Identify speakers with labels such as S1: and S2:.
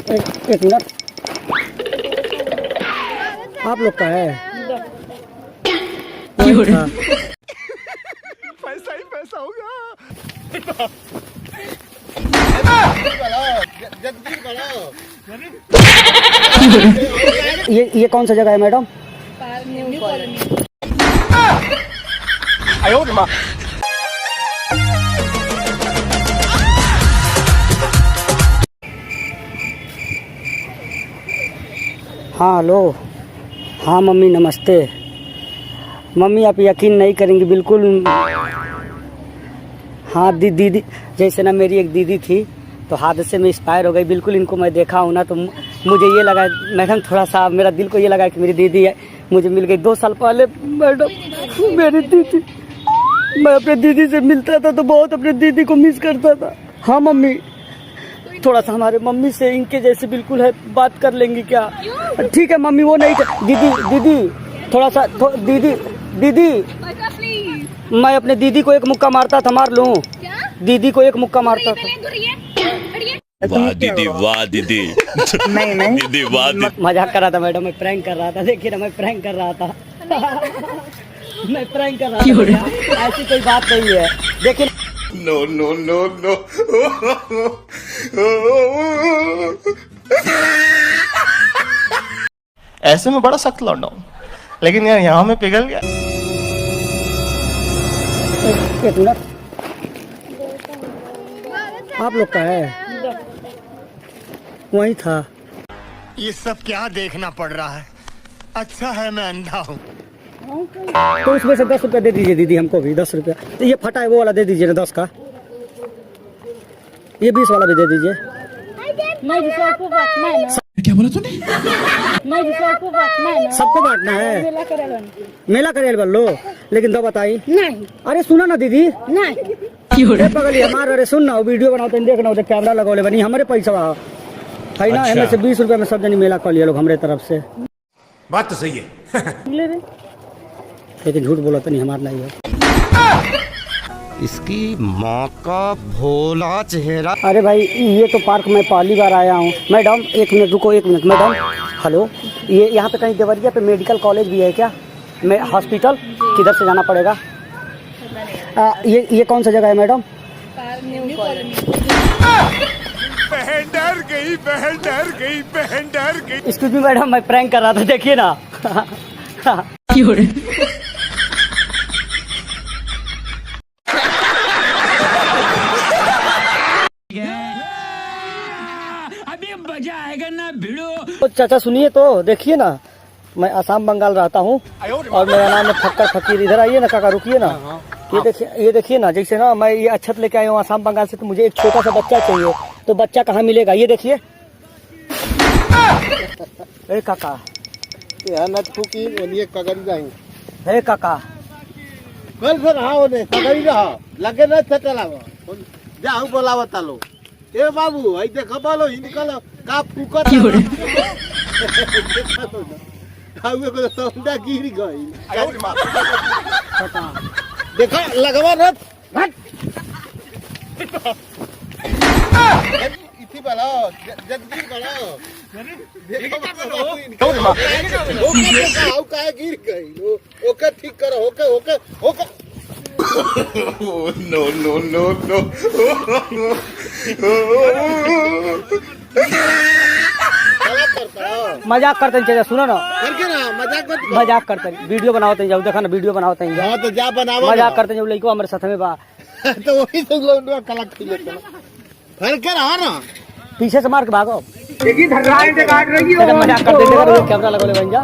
S1: एक मिनट, आप लोग का है?
S2: पैसा ही पैसा होगा।
S1: ये कौन सा जगह है मैडम? हाँ हेलो, हाँ मम्मी नमस्ते। मम्मी आप यकीन नहीं करेंगी बिल्कुल। हाँ दीदी, जैसे ना मेरी एक दीदी थी तो हादसे में एक्सपायर हो गई। बिल्कुल इनको मैं देखा हूँ ना तो मुझे ये लगा मैडम, थोड़ा सा मेरा दिल को ये लगा कि मेरी दीदी है, मुझे मिल गई 2 साल पहले। मैडम मेरी दीदी, मैं अपने दीदी से मिलता था तो बहुत अपने दीदी को मिस करता था। हाँ मम्मी, थोड़ा सा हमारे मम्मी से इनके जैसे बिल्कुल है, बात कर लेंगी क्या? ठीक है मम्मी, वो नहीं दीदी थोड़ा सा दीदी मैं अपने दीदी को एक मुक्का मारता था, मार लूं? दीदी को एक मुक्का मारता था।
S3: वाह दीदी, वाह दीदी।
S1: नहीं
S3: दीदी वाह दीदी।
S1: मजाक कर रहा था मैडम, मैं प्रैंक कर रहा था। देखिए ना, मैं प्रैंक कर रहा था। मैं प्रैंक कर रहा था, ऐसी कोई बात नहीं है। देखिए
S2: नो नो नो नो।
S4: ऐसे में बड़ा सख्त लौंडा हूं, लेकिन यार यहाँ में पिघल गया।
S1: एक मिनट, आप लोग का है? वही था।
S2: ये सब क्या देखना पड़ रहा है? अच्छा है मैं अंधा हूँ।
S1: तो उसमें से 10 रुपया दे दीजिए दीदी, हमको भी 10 रुपया। तो ये फटा है वो वाला दे दीजिए ना 10 का। ये 20 वाला भी दे दीजिए।
S3: क्या बोला तूने?
S1: सबको बांटना है। मेला करेल बल लो, लेकिन दो बताई नहीं। अरे सुना ना दीदी, नहीं पगली हमारे। अरे सुन ना, वीडियो बनाते देखना, उधर कैमरा लगौले बनी, हमारे पैसा है ना। हमें से 20 रुपया में सब जनी मेला कर लिया लोग हमारे तरफ से।
S2: बात तो सही है।
S1: लेकिन झूठ बोला तो नहीं, हमारा नहीं है।
S5: इसकी माँ का भोला चेहरा।
S1: अरे भाई, ये तो पार्क में पहली बार आया हूँ। मैडम 1 मिनट रुको, 1 मिनट मैडम। हेलो, ये यहाँ पे कहीं देवरिया पे मेडिकल कॉलेज भी है क्या? मैं हॉस्पिटल किधर से जाना पड़ेगा? ये कौन सा जगह है मैडम?
S2: बहन डर गई, बहन डर गई, बहन डर गई।
S1: एक्सक्यूज मी मैडम, मैं प्रैंक कर रहा था, देखिए ना।
S3: अभी मजा आएगा ना भिड़ो।
S1: तो चाचा सुनिए तो, देखिए ना, मैं असम बंगाल रहता हूँ और मेरा नाम है फक्कर फकीर। इधर आइए ना काका, रुकिए ना। ये देखिए ना, जैसे ना मैं ये अक्षत लेके आया हूँ असम बंगाल से, तो मुझे एक छोटा सा बच्चा चाहिए। तो बच्चा कहाँ मिलेगा? ये देखिए। ए काका, हे काका,
S6: कल फिर हाँ होने कगड़ी रहा लगे न चटला जाऊ बोलावा तालो। ए बाबू आई देखा बालो इनकलो का पुकर आवे को सौंदा गिर गई। देखा लगवा न हट इथी बालो जल्दी बालो देखो आओ काहे गिर गई। ओके ठीक करो, okay
S2: no no no no.
S1: मजाक करते हैं, सुनो ना,
S6: करके ना
S1: मजाक करते हैं, वीडियो बनाते जाओ, देखा ना वीडियो बनाते हैं।
S6: हाँ तो जा बनावा
S1: मजाक करते हैं, लड़को हमारे साथ में बा।
S6: तो वही से लोग कला खिले चलो करके रहा ना,
S1: पीछे से मार के भागो। मजाक करते कैमरा लगा ले बन जा।